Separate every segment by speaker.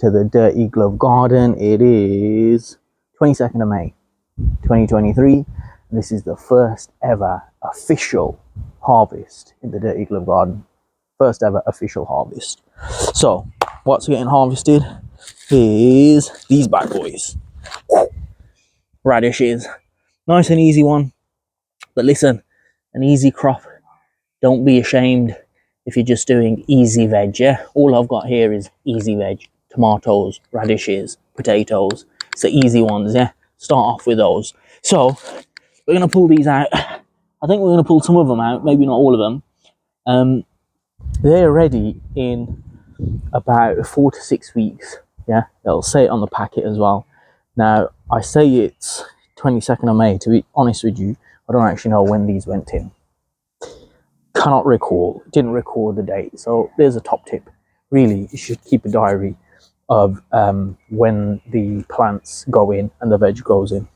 Speaker 1: to the Dirty Glove Garden. It is 22nd of May 2023. This is the first ever official harvest in the Dirty Glove Garden. First ever official harvest. So what's getting harvested is these bad boys. Radishes. Nice and easy one. But listen, an easy crop. Don't be ashamed if you're just doing easy veg, yeah? All I've got here is easy veg. Tomatoes, radishes, potatoes. It's the easy ones, yeah? Start off with those. So, we're going to pull these out. I think we're going to pull some of them out, maybe not all of them. They're ready in about 4 to 6 weeks, yeah? It'll say it on the packet as well. Now, I say it's 22nd of May, to be honest with you. I don't actually know when these went in. Cannot recall, didn't record the date. So there's a top tip. Really, you should keep a diary of when the plants go in and the veg goes in.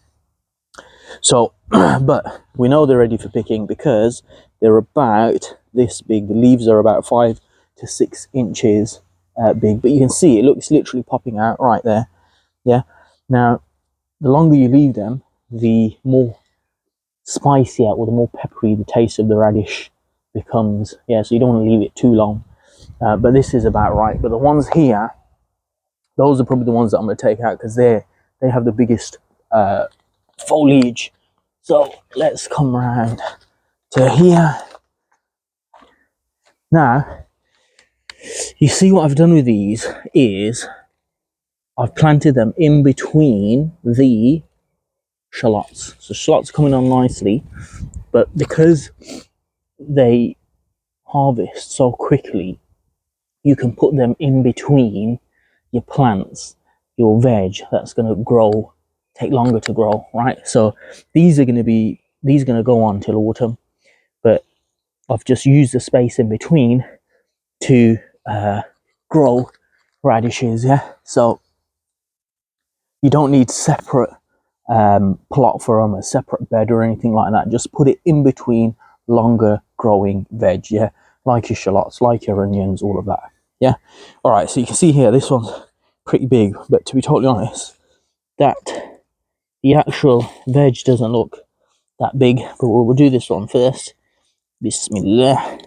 Speaker 1: So, but we know they're ready for picking because they're about this big. The leaves are about 5 to 6 inches big, but you can see it looks literally popping out right there. Yeah. Now, the longer you leave them, the more spicier or the more peppery the taste of the radish becomes. Yeah, so you don't want to leave it too long. But this is about right. But the ones here, those are probably the ones that I'm going to take out because they have the biggest foliage. So let's come around to here. Now, you see what I've done with these is I've planted them in between the shallots. So shallots coming on nicely, but because they harvest so quickly, you can put them in between your plants, your veg that's going to grow, take longer to grow, right? So these are going to go on till autumn, but I've just used the space in between to grow radishes, yeah? So you don't need separate plot for them, a separate bed or anything like that. Just put it in between longer growing veg, yeah? Like your shallots, like your onions, all of that, yeah? All right, so you can see here, this one's pretty big, but to be totally honest, that the actual veg doesn't look that big, but we'll do this one first. Bismillah.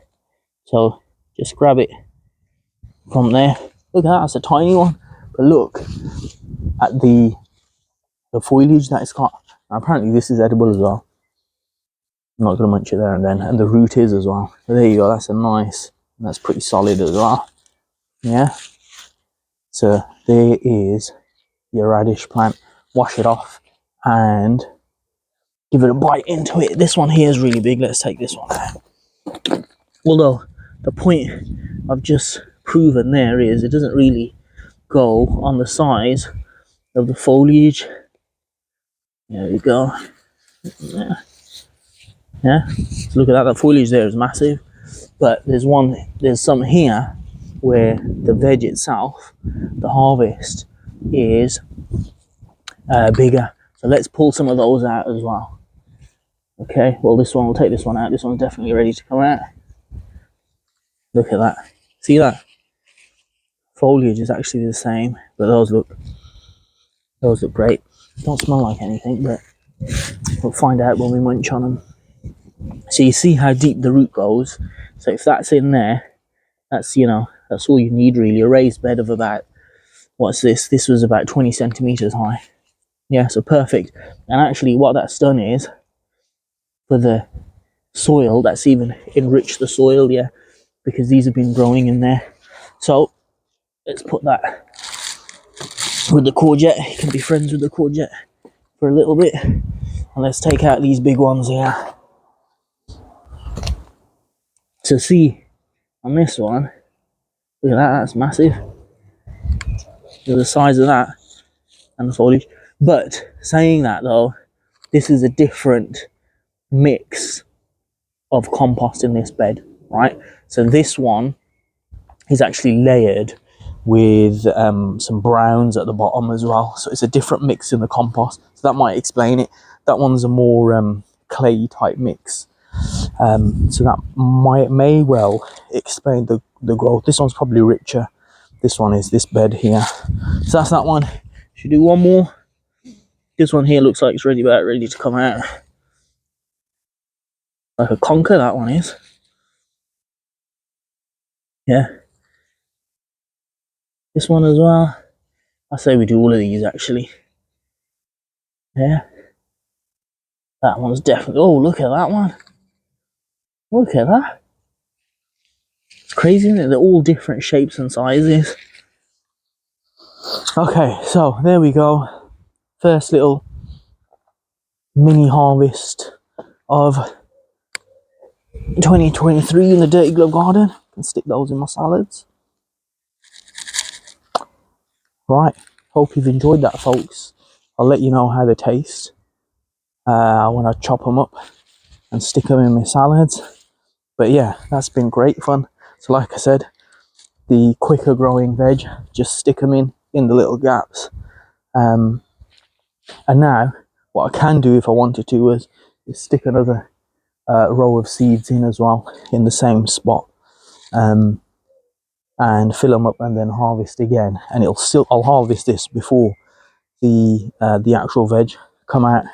Speaker 1: So just grab it from there. Look at that, that's a tiny one, but look at the foliage that it's got. Now, apparently this is edible as well. I'm not going to munch it there and then, and the root is as well. So there you go, that's a nice, that's pretty solid as well, yeah? So there is your radish plant. Wash it off and give it a bite into it. This one here is really big. Let's take this one out. Although the point I've just proven there is it doesn't really go on the size of the foliage. There you go. Yeah. Yeah. So look at that. The foliage there is massive. But there's some here where the veg itself, the harvest, is bigger. So let's pull some of those out as well. Okay, well this one, we'll take this one out. This one's definitely ready to come out. Look at that. See that? Foliage is actually the same, but those look great. Don't smell like anything, but we'll find out when we munch on them. So you see how deep the root goes. So if that's in there, that's, you know, that's all you need really. A raised bed of about, what's this? This was about 20 centimeters high. Yeah, so perfect. And actually what that's done is, for the soil, that's even enriched the soil, yeah, because these have been growing in there. So let's put that with the courgette. You can be friends with the courgette for a little bit. And let's take out these big ones here. So see, on this one, look at that, that's massive. Look at the size of that and the foliage. But saying that though, this is a different mix of compost in this bed, right? So this one is actually layered with some browns at the bottom as well. So it's a different mix in the compost. So that might explain it. That one's a more clay type mix. So that may well explain the growth. This one's probably richer. This one is this bed here. So that's that one. Should do one more. This one here looks like it's ready to come out. Like a conker, that one is. Yeah. This one as well. I say we do all of these actually. Yeah. That one's definitely. Oh, look at that one. Look at that. It's crazy, isn't it? They're all different shapes and sizes. Okay, so there we go. First little mini harvest of 2023 in the Dirty Glove Garden. Can stick those in my salads. Right, hope you've enjoyed that, folks. I'll let you know how they taste when I chop them up and stick them in my salads. But yeah, that's been great fun. So like I said, the quicker growing veg, just stick them in the little gaps. And now, what I can do if I wanted to is stick another row of seeds in as well in the same spot. And fill them up and then harvest again. And I'll harvest this before the actual veg come out.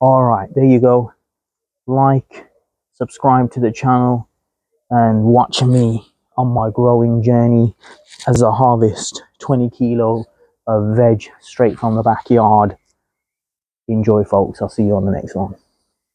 Speaker 1: All right, there you go. Like, subscribe to the channel, and watch me on my growing journey as I harvest 20 kilo of veg straight from the backyard. Enjoy, folks. I'll see you on the next one.